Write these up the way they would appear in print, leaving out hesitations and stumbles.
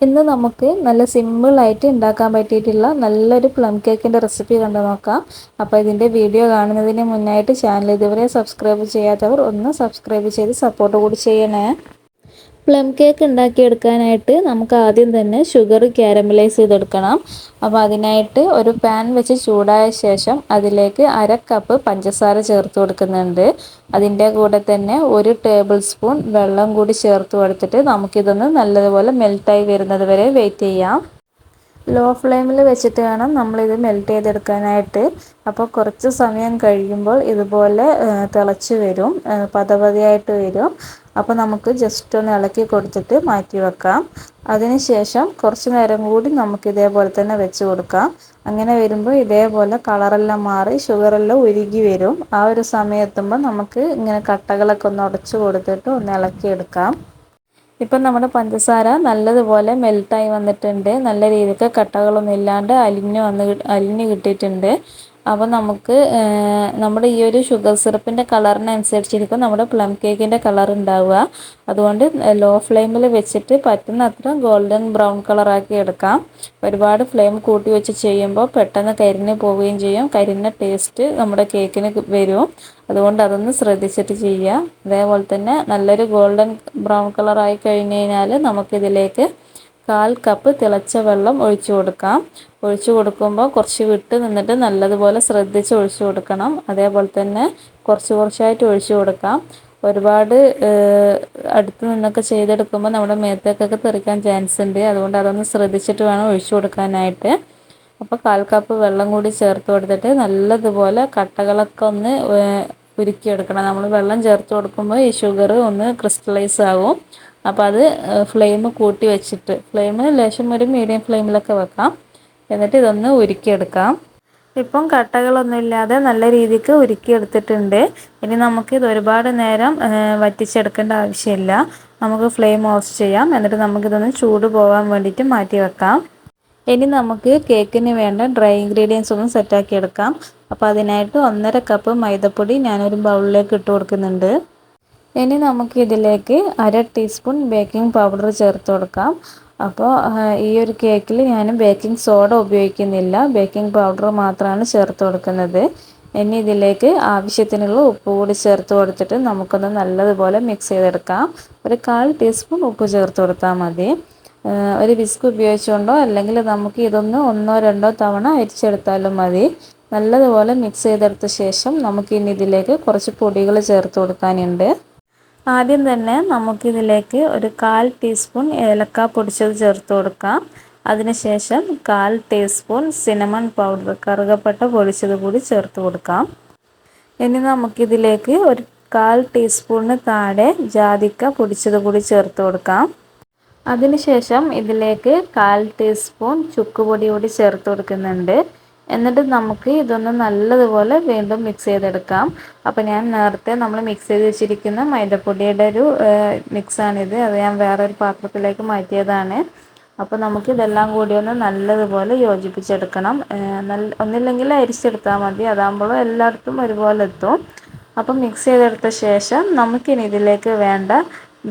ഇന്ന് നമുക്ക് നല്ല സിമ്പിളായിട്ട് ഉണ്ടാക്കാൻ പറ്റിയിട്ടുള്ള നല്ലൊരു പ്ലം കേക്കിൻ്റെ റെസിപ്പി കണ്ടു നോക്കാം. അപ്പോൾ ഇതിൻ്റെ വീഡിയോ കാണുന്നതിന് മുന്നായിട്ട് ചാനൽ ഇതുവരെ സബ്സ്ക്രൈബ് ചെയ്യാത്തവർ ഒന്ന് സബ്സ്ക്രൈബ് ചെയ്ത് സപ്പോർട്ട് കൂടി ചെയ്യണേ. പ്ലം കേക്ക് ഉണ്ടാക്കിയെടുക്കാനായിട്ട് നമുക്ക് ആദ്യം തന്നെ ഷുഗർ ക്യാരമലൈസ് ചെയ്തെടുക്കണം. അപ്പോൾ അതിനായിട്ട് ഒരു പാൻ വെച്ച് ചൂടായ ശേഷം അതിലേക്ക് 1/2 കപ്പ് പഞ്ചസാര ചേർത്ത് കൊടുക്കുന്നുണ്ട്. അതിൻ്റെ കൂടെ തന്നെ 1 ടേബിൾ സ്പൂൺ വെള്ളം കൂടി ചേർത്ത് കൊടുത്തിട്ട് നമുക്കിതൊന്ന് നല്ലതുപോലെ മെൽറ്റായി വരുന്നത് വരെ വെയിറ്റ് ചെയ്യാം. ലോ ഫ്ലെയിമിൽ വെച്ചിട്ട് വേണം നമ്മളിത് മെൽറ്റ് ചെയ്തെടുക്കാനായിട്ട്. അപ്പോൾ കുറച്ച് സമയം കഴിയുമ്പോൾ ഇതുപോലെ തിളച്ച് വരും, പതപതയായിട്ട് വരും. അപ്പോൾ നമുക്ക് ജസ്റ്റ് ഒന്ന് ഇളക്കി കൊടുത്തിട്ട് മാറ്റി വെക്കാം. അതിനുശേഷം കുറച്ച് നേരം കൂടി നമുക്ക് ഇതേപോലെ തന്നെ വെച്ച് കൊടുക്കാം. അങ്ങനെ വരുമ്പോൾ ഇതേപോലെ കളറെല്ലാം മാറി ഷുഗറെല്ലാം ഉരുകി വരും. ആ ഒരു സമയത്തുമ്പോൾ നമുക്ക് ഇങ്ങനെ കട്ടകളൊക്കെ ഒന്ന് ഉടച്ച് കൊടുത്തിട്ട് ഒന്ന് ഇളക്കിയെടുക്കാം. ഇപ്പം നമ്മുടെ പഞ്ചസാര നല്ലതുപോലെ മെൽറ്റായി വന്നിട്ടുണ്ട്. നല്ല രീതിക്ക് കട്ടകളൊന്നും ഇല്ലാണ്ട് അലിഞ്ഞ് കിട്ടിയിട്ടുണ്ട്. അപ്പോൾ നമുക്ക് നമ്മുടെ ഈ ഒരു ഷുഗർ സിറപ്പിൻ്റെ കളറിനനുസരിച്ചിരിക്കും നമ്മുടെ പ്ലം കേക്കിൻ്റെ കളർ ഉണ്ടാവുക. അതുകൊണ്ട് ലോ ഫ്ലെയിമിൽ വെച്ചിട്ട് പറ്റുന്നത്ര ഗോൾഡൻ ബ്രൗൺ കളറാക്കി എടുക്കാം. ഒരുപാട് ഫ്ലെയിം കൂട്ടി വെച്ച് ചെയ്യുമ്പോൾ പെട്ടെന്ന് കരിഞ്ഞ് പോവുകയും ചെയ്യും. കരിഞ്ഞ ടേസ്റ്റ് നമ്മുടെ കേക്കിന് വരും. അതുകൊണ്ട് അതൊന്ന് ശ്രദ്ധിച്ചിട്ട് ചെയ്യുക. അതേപോലെ തന്നെ നല്ലൊരു ഗോൾഡൻ ബ്രൗൺ കളറായി കഴിഞ്ഞ് കഴിഞ്ഞാൽ നമുക്കിതിലേക്ക് 1/4 കപ്പ് തിളച്ച വെള്ളം ഒഴിച്ചു കൊടുക്കാം. ഒഴിച്ചു കൊടുക്കുമ്പോൾ കുറച്ച് വിട്ട് നിന്നിട്ട് നല്ലതുപോലെ ശ്രദ്ധിച്ച് ഒഴിച്ചു കൊടുക്കണം. അതേപോലെ തന്നെ കുറച്ചായിട്ട് ഒഴിച്ചു കൊടുക്കാം. ഒരുപാട് അടുത്ത് നിന്നൊക്കെ ചെയ്തെടുക്കുമ്പോൾ നമ്മുടെ മേത്തേക്കൊക്കെ തെറിക്കാൻ ചാൻസ് ഉണ്ട്. അതുകൊണ്ട് അതൊന്ന് ശ്രദ്ധിച്ചിട്ട് വേണം ഒഴിച്ചു കൊടുക്കാനായിട്ട്. അപ്പോൾ 1/4 കപ്പ് വെള്ളം കൂടി ചേർത്ത് കൊടുത്തിട്ട് നല്ലതുപോലെ കട്ടകളൊക്കെ ഒന്ന് ഉരുക്കിയെടുക്കണം. നമ്മൾ വെള്ളം ചേർത്ത് കൊടുക്കുമ്പോൾ ഈ ഷുഗർ ഒന്ന് ക്രിസ്റ്റലൈസ് ആകും. അപ്പോൾ അത് ഫ്ലെയിം കൂട്ടി വെച്ചിട്ട് ലേശം ഒരു മീഡിയം ഫ്ലെയിമിലൊക്കെ വെക്കാം. എന്നിട്ട് ഇതൊന്ന് ഉരുക്കിയെടുക്കാം. ഇപ്പം കട്ടകളൊന്നും ഇല്ലാതെ നല്ല രീതിക്ക് ഉരുക്കിയെടുത്തിട്ടുണ്ട്. ഇനി നമുക്കിത് ഒരുപാട് നേരം വറ്റിച്ചെടുക്കേണ്ട ആവശ്യമില്ല. നമുക്ക് ഫ്ലെയിം ഓഫ് ചെയ്യാം. എന്നിട്ട് നമുക്കിതൊന്ന് ചൂട് പോകാൻ വേണ്ടിയിട്ട് മാറ്റി വെക്കാം. ഇനി നമുക്ക് കേക്കിന് വേണ്ട ഡ്രൈ ഇൻഗ്രീഡിയൻസ് ഒന്ന് സെറ്റാക്കി എടുക്കാം. അപ്പോൾ അതിനായിട്ട് 1/2 കപ്പ് മൈദപ്പൊടി ഞാനൊരു ബൗളിലേക്ക് ഇട്ട് കൊടുക്കുന്നുണ്ട്. ഇനി നമുക്ക് ഇതിലേക്ക് 1/2 ടീസ്പൂൺ ബേക്കിംഗ് പൗഡർ ചേർത്ത് കൊടുക്കാം. അപ്പോൾ ഈ ഒരു കേക്കിൽ ഞാൻ ബേക്കിംഗ് സോഡ ഉപയോഗിക്കുന്നില്ല, ബേക്കിംഗ് പൗഡർ മാത്രമാണ് ചേർത്ത് കൊടുക്കുന്നത്. ഇനി ഇതിലേക്ക് ആവശ്യത്തിനുള്ള ഉപ്പ് കൂടി ചേർത്ത് കൊടുത്തിട്ട് നമുക്കൊന്ന് നല്ലതുപോലെ മിക്സ് ചെയ്തെടുക്കാം. ഒരു 1/4 ടീസ്പൂൺ ഉപ്പ് ചേർത്ത് കൊടുത്താൽ മതി. ഒരു വിസ്ക് ഉപയോഗിച്ചുകൊണ്ടോ അല്ലെങ്കിൽ നമുക്ക് ഇതൊന്ന് 1-2 തവണ അരിച്ചെടുത്താലും മതി. നല്ലതുപോലെ മിക്സ് ചെയ്തെടുത്ത ശേഷം നമുക്കിനി ഇതിലേക്ക് കുറച്ച് പൊടികൾ ചേർത്ത് കൊടുക്കാനുണ്ട്. ആദ്യം തന്നെ നമുക്കിതിലേക്ക് ഒരു 1/4 ടീസ്പൂൺ ഏലക്ക പൊടിച്ചത് ചേർത്ത് കൊടുക്കാം. അതിനുശേഷം 1/4 ടീസ്പൂൺ സിനമൺ പൗഡർ, കറുകപ്പട്ട പൊടിച്ചത് കൂടി ചേർത്ത് കൊടുക്കാം. ഇനി നമുക്കിതിലേക്ക് ഒരു 1/4 ടീസ്പൂണിന് താഴെ ജാതിക്ക പൊടിച്ചത് കൂടി ചേർത്ത് കൊടുക്കാം. അതിനുശേഷം ഇതിലേക്ക് 1/4 ടീസ്പൂൺ ചുക്കുപൊടി കൂടി ചേർത്ത് കൊടുക്കുന്നുണ്ട്. എന്നിട്ട് നമുക്ക് ഇതൊന്ന് നല്ലതുപോലെ വീണ്ടും മിക്സ് ചെയ്തെടുക്കാം. അപ്പോൾ ഞാൻ നേരത്തെ നമ്മൾ മിക്സ് ചെയ്ത് വെച്ചിരിക്കുന്ന മൈദപ്പൊടിയുടെ ഒരു മിക്സാണിത്. അത് ഞാൻ വേറൊരു പാത്രത്തിലേക്ക് മാറ്റിയതാണ്. അപ്പോൾ നമുക്ക് ഇതെല്ലാം കൂടി ഒന്ന് നല്ലതുപോലെ യോജിപ്പിച്ചെടുക്കണം. ഒന്നില്ലെങ്കിൽ അരിച്ചെടുത്താൽ മതി, അതാകുമ്പോൾ എല്ലായിടത്തും ഒരുപോലെ എത്തും. അപ്പം മിക്സ് ചെയ്തെടുത്ത ശേഷം നമുക്കിനി ഇതിലേക്ക് വേണ്ട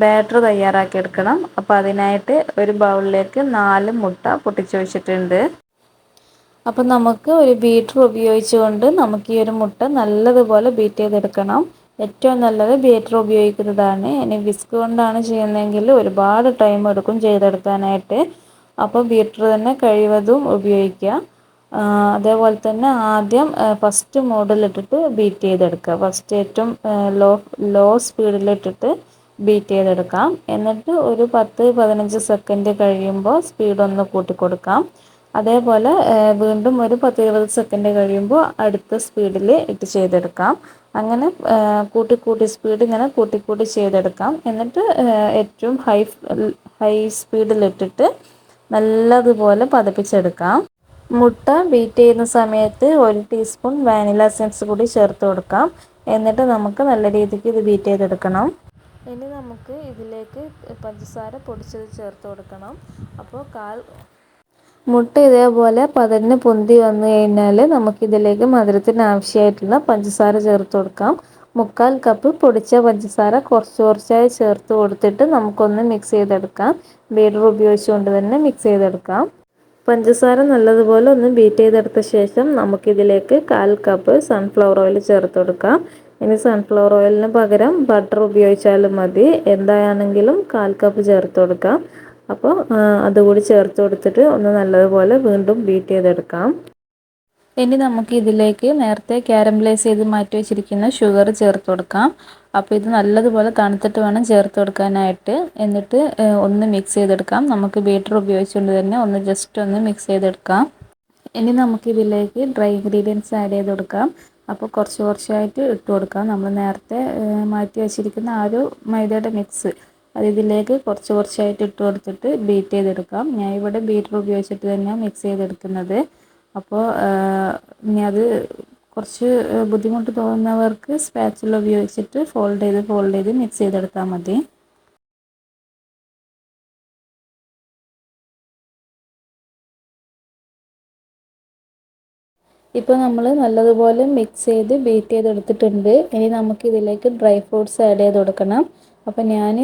ബാറ്റർ തയ്യാറാക്കിയെടുക്കണം. അപ്പോൾ അതിനായിട്ട് ഒരു ബൗളിലേക്ക് 4 മുട്ട പൊട്ടിച്ച് വെച്ചിട്ടുണ്ട്. അപ്പം നമുക്ക് ഒരു ബീറ്റർ ഉപയോഗിച്ചുകൊണ്ട് നമുക്ക് ഈ ഒരു മുട്ട നല്ലതുപോലെ ബീറ്റ് ചെയ്തെടുക്കണം. ഏറ്റവും നല്ലത് ബീറ്റർ ഉപയോഗിക്കുന്നതാണ്. ഇനി വിസ്ക് കൊണ്ടാണ് ചെയ്യുന്നതെങ്കിൽ ഒരുപാട് ടൈം എടുക്കും ചെയ്തെടുക്കാനായിട്ട്. അപ്പോൾ ബീറ്റർ തന്നെ കഴിവതും ഉപയോഗിക്കുക. അതേപോലെ തന്നെ ആദ്യം ഫസ്റ്റ് മോഡിലിട്ടിട്ട് ബീറ്റ് ചെയ്തെടുക്കുക. ഫസ്റ്റ് ഏറ്റവും ലോ സ്പീഡിലിട്ടിട്ട് ബീറ്റ് ചെയ്തെടുക്കാം. എന്നിട്ട് ഒരു 10-15 സെക്കൻഡ് കഴിയുമ്പോൾ സ്പീഡൊന്ന് കൂട്ടിക്കൊടുക്കാം. അതേപോലെ വീണ്ടും ഒരു 10-20 സെക്കൻഡ് കഴിയുമ്പോൾ അടുത്ത സ്പീഡിൽ ഇട്ട് ചെയ്തെടുക്കാം. അങ്ങനെ സ്പീഡ് ഇങ്ങനെ കൂട്ടി ചെയ്തെടുക്കാം. എന്നിട്ട് ഏറ്റവും ഹൈ സ്പീഡിലിട്ടിട്ട് നല്ലതുപോലെ പതപ്പിച്ചെടുക്കാം. മുട്ട ബീറ്റ് ചെയ്യുന്ന സമയത്ത് 1 ടീസ്പൂൺ വാനില എസൻസ് കൂടി ചേർത്ത് കൊടുക്കാം. എന്നിട്ട് നമുക്ക് നല്ല രീതിക്ക് ഇത് ബീറ്റ് ചെയ്തെടുക്കണം. ഇനി നമുക്ക് ഇതിലേക്ക് പഞ്ചസാര പൊടിച്ചത് ചേർത്ത് കൊടുക്കണം. അപ്പോൾ മുട്ട ഇതേപോലെ പൊന്തി വന്നു കഴിഞ്ഞാൽ നമുക്കിതിലേക്ക് മധുരത്തിന് ആവശ്യമായിട്ടുള്ള പഞ്ചസാര ചേർത്ത് കൊടുക്കാം. മുക്കാൽ കപ്പ് പൊടിച്ച പഞ്ചസാര കുറച്ച് കുറച്ചായി ചേർത്ത് കൊടുത്തിട്ട് നമുക്കൊന്ന് മിക്സ് ചെയ്തെടുക്കാം. ബീറ്റർ ഉപയോഗിച്ചുകൊണ്ട് തന്നെ മിക്സ് ചെയ്തെടുക്കാം. പഞ്ചസാര നല്ലതുപോലെ ഒന്ന് ബീറ്റ് ചെയ്തെടുത്ത ശേഷം നമുക്കിതിലേക്ക് 1/4 കപ്പ് സൺഫ്ലവർ ഓയിൽ ചേർത്ത് കൊടുക്കാം. ഇനി സൺഫ്ലവർ ഓയിലിന് പകരം ബട്ടർ ഉപയോഗിച്ചാലും മതി. എന്തായാണെങ്കിലും 1/4 കപ്പ് ചേർത്ത് കൊടുക്കാം. അപ്പോൾ അതുകൂടി ചേർത്ത് കൊടുത്തിട്ട് ഒന്ന് നല്ലതുപോലെ വീണ്ടും ബീറ്റ് ചെയ്തെടുക്കാം. ഇനി നമുക്ക് ഇതിലേക്ക് നേരത്തെ കാരമലൈസ് ചെയ്ത് മാറ്റി വെച്ചിരിക്കുന്ന ഷുഗർ ചേർത്ത് കൊടുക്കാം. അപ്പോൾ ഇത് നല്ലതുപോലെ തണുത്തിട്ട് വേണം ചേർത്ത് കൊടുക്കാനായിട്ട്. എന്നിട്ട് ഒന്ന് മിക്സ് ചെയ്തെടുക്കാം. നമുക്ക് ബീറ്റർ ഉപയോഗിച്ചുകൊണ്ട് തന്നെ ഒന്ന് ജസ്റ്റ് ഒന്ന് മിക്സ് ചെയ്തെടുക്കാം. ഇനി നമുക്കിതിലേക്ക് ഡ്രൈ ഇൻഗ്രീഡിയൻസ് ആഡ് ചെയ്ത് കൊടുക്കാം. അപ്പോൾ കുറച്ച് കുറച്ചായിട്ട് ഇട്ട് കൊടുക്കാം. നമ്മൾ നേരത്തെ മാറ്റി വെച്ചിരിക്കുന്ന ആ ഒരു മൈദയുടെ മിക്സ് അത് ഇതിലേക്ക് കുറച്ച് കുറച്ചായിട്ട് ഇട്ട് കൊടുത്തിട്ട് ബീറ്റ് ചെയ്തെടുക്കാം. ഞാൻ ഇവിടെ ബീറ്റർ ഉപയോഗിച്ചിട്ട് തന്നെയാണ് മിക്സ് ചെയ്തെടുക്കുന്നത്. അപ്പോൾ ഇനി അത് കുറച്ച് ബുദ്ധിമുട്ട് തോന്നുന്നവർക്ക് സ്പാച്ചുല ഉപയോഗിച്ചിട്ട് ഫോൾഡ് ചെയ്ത് മിക്സ് ചെയ്തെടുത്താൽ മതി. ഇപ്പോൾ നമ്മൾ നല്ലതുപോലെ മിക്സ് ചെയ്ത് ബീറ്റ് ചെയ്തെടുത്തിട്ടുണ്ട്. ഇനി നമുക്കിതിലേക്ക് ഡ്രൈ ഫ്രൂട്ട്സ് ആഡ് ചെയ്ത് കൊടുക്കണം. അപ്പോൾ ഞാൻ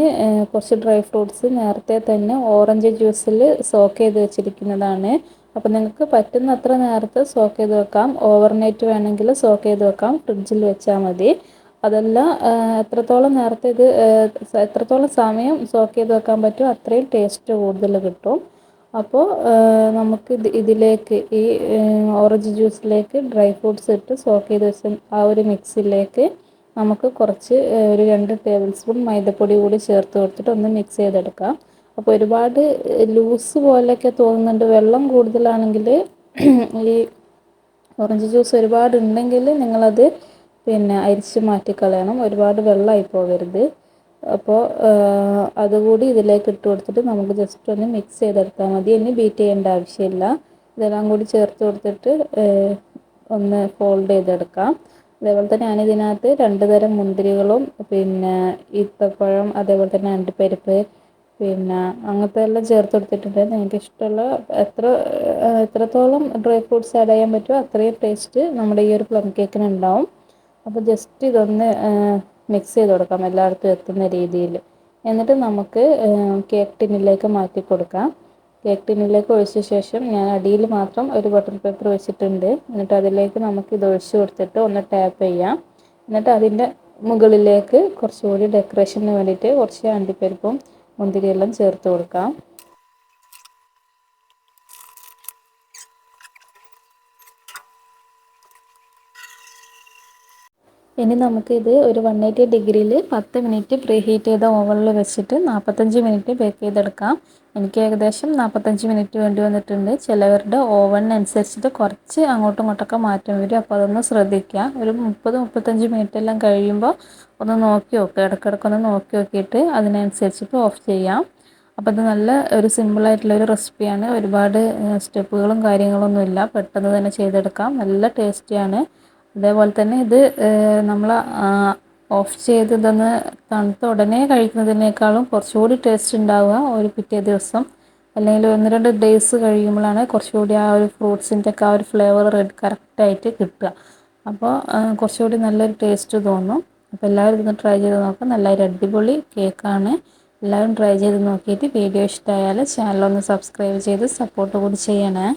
കുറച്ച് ഡ്രൈ ഫ്രൂട്ട്സ് നേരത്തെ തന്നെ ഓറഞ്ച് ജ്യൂസിൽ സോക്ക് ചെയ്ത് വെച്ചിരിക്കുന്നതാണ്. അപ്പോൾ നിങ്ങൾക്ക് പറ്റുന്നത്ര നേരത്തെ സോക്ക് ചെയ്ത് വെക്കാം. ഓവർനൈറ്റ് വേണമെങ്കിൽ സോക്ക് ചെയ്ത് വെക്കാം. ഫ്രിഡ്ജിൽ വെച്ചാൽ മതി. അതല്ല എത്രത്തോളം നേരത്തെ എത്രത്തോളം സമയം സോക്ക് ചെയ്ത് വെക്കാൻ പറ്റുമോ അത്രയും ടേസ്റ്റ് കൂടുതൽ കിട്ടും. അപ്പോൾ നമുക്ക് ഇതിലേക്ക് ഈ ഓറഞ്ച് ജ്യൂസിലേക്ക് ഡ്രൈ ഫ്രൂട്ട്സ് ഇട്ട് സോക്ക് ചെയ്ത് വെച്ച ആ ഒരു മിക്സിലേക്ക് നമുക്ക് കുറച്ച് ഒരു 2 ടേബിൾ സ്പൂൺ മൈദപ്പൊടി കൂടി ചേർത്ത് കൊടുത്തിട്ട് ഒന്ന് മിക്സ് ചെയ്തെടുക്കാം. അപ്പോൾ ഒരുപാട് ലൂസ് പോലെയൊക്കെ തോന്നുന്നുണ്ട്, വെള്ളം കൂടുതലാണെങ്കിൽ ഈ ഓറഞ്ച് ജ്യൂസ് ഒരുപാട് ഉണ്ടെങ്കിൽ നിങ്ങളത് അരിച്ച് മാറ്റിക്കളയണം. ഒരുപാട് വെള്ളമായി പോകരുത്. അപ്പോൾ അതുകൂടി ഇതിലേക്ക് ഇട്ട് കൊടുത്തിട്ട് നമുക്ക് ജസ്റ്റ് ഒന്ന് മിക്സ് ചെയ്തെടുത്താൽ മതി. ഇനി ബീറ്റ് ചെയ്യേണ്ട ആവശ്യമില്ല. ഇതെല്ലാം കൂടി ചേർത്ത് കൊടുത്തിട്ട് ഒന്ന് ഫോൾഡ് ചെയ്തെടുക്കാം. അതേപോലെ തന്നെ ഞാനിതിനകത്ത് 2 തരം മുന്തിരികളും ഈത്തപ്പഴം അതേപോലെ തന്നെ അണ്ടിപ്പരിപ്പ് അങ്ങനത്തെ എല്ലാം ചേർത്ത് കൊടുത്തിട്ടുണ്ട്. നിങ്ങൾക്ക് ഇഷ്ടമുള്ള എത്രത്തോളം ഡ്രൈ ഫ്രൂട്ട്സ് ആഡ് ചെയ്യാൻ പറ്റുമോ അത്രയും ടേസ്റ്റ് നമ്മുടെ ഈ ഒരു പ്ലം കേക്കിന് ഉണ്ടാവും. അപ്പോൾ ജസ്റ്റ് ഇതൊന്ന് മിക്സ് ചെയ്ത് കൊടുക്കാം എല്ലായിടത്തും എത്തുന്ന രീതിയിൽ. എന്നിട്ട് നമുക്ക് കേക്ക് ടിന്നിലേക്ക് മാറ്റി കൊടുക്കാം. കേക്ക് ടിന്നിലേക്ക് ഒഴിച്ച ശേഷം ഞാൻ അടിയിൽ മാത്രം ഒരു ബട്ടർ പേപ്പർ വെച്ചിട്ടുണ്ട്. എന്നിട്ട് അതിലേക്ക് നമുക്ക് ഇത് ഒഴിച്ച് കൊടുത്തിട്ട് ഒന്ന് ടാപ്പ് ചെയ്യാം. എന്നിട്ട് അതിൻ്റെ മുകളിലേക്ക് കുറച്ചുകൂടി ഡെക്കറേഷന് വേണ്ടിയിട്ട് കുറച്ച് അണ്ടിപ്പരിപ്പും മുന്തിരിയെല്ലാം ചേർത്ത് കൊടുക്കാം. ഇനി നമുക്കിത് ഒരു 180 ഡിഗ്രിയിൽ 10 മിനിറ്റ് പ്രീ ഹീറ്റ് ചെയ്ത ഓവനിൽ വെച്ചിട്ട് 45 മിനിറ്റ് ബേക്ക് ചെയ്തെടുക്കാം. എനിക്ക് ഏകദേശം 45 മിനിറ്റ് വേണ്ടി വന്നിട്ടുണ്ട്. ചിലവരുടെ ഓവനിനനുസരിച്ചിട്ട് കുറച്ച് അങ്ങോട്ടും ഇങ്ങോട്ടൊക്കെ മാറ്റം വരും. അപ്പോൾ അതൊന്ന് ശ്രദ്ധിക്കുക. ഒരു 30-35 മിനിറ്റ് എല്ലാം കഴിയുമ്പോൾ ഒന്ന് നോക്കി നോക്കുക. ഇടയ്ക്കിടയ്ക്കൊന്ന് നോക്കി നോക്കിയിട്ട് അതിനനുസരിച്ചിട്ട് ഓഫ് ചെയ്യാം. അപ്പോൾ അത് നല്ല ഒരു സിമ്പിളായിട്ടുള്ളൊരു റെസിപ്പിയാണ്. ഒരുപാട് സ്റ്റെപ്പുകളും കാര്യങ്ങളൊന്നുമില്ല. പെട്ടെന്ന് തന്നെ ചെയ്തെടുക്കാം. നല്ല ടേസ്റ്റിയാണ്. അതേപോലെ തന്നെ ഇത് നമ്മൾ ഓഫ് ചെയ്ത് ഇതൊന്ന് തണുത്ത ഉടനെ കഴിക്കുന്നതിനേക്കാളും കുറച്ചുകൂടി ടേസ്റ്റ് ഉണ്ടാവുക ഒരു പിറ്റേ ദിവസം അല്ലെങ്കിൽ 1-2 ഡേയ്സ് കഴിയുമ്പോഴാണ് കുറച്ചുകൂടി ആ ഒരു ഫ്രൂട്ട്സിൻ്റെ ഒക്കെ ആ ഒരു ഫ്ലേവർ കറക്റ്റായിട്ട് കിട്ടുക. അപ്പോൾ കുറച്ചുകൂടി നല്ലൊരു ടേസ്റ്റ് തോന്നും. അപ്പോൾ എല്ലാവരും ഇതൊന്ന് ട്രൈ ചെയ്ത് നോക്കാം. നല്ലൊരു അടിപൊളി കേക്കാണ്. എല്ലാവരും ട്രൈ ചെയ്ത് നോക്കിയിട്ട് വീഡിയോ ഇഷ്ടമായാൽ ചാനലൊന്ന് സബ്സ്ക്രൈബ് ചെയ്ത് സപ്പോർട്ട് കൂടി ചെയ്യണേ.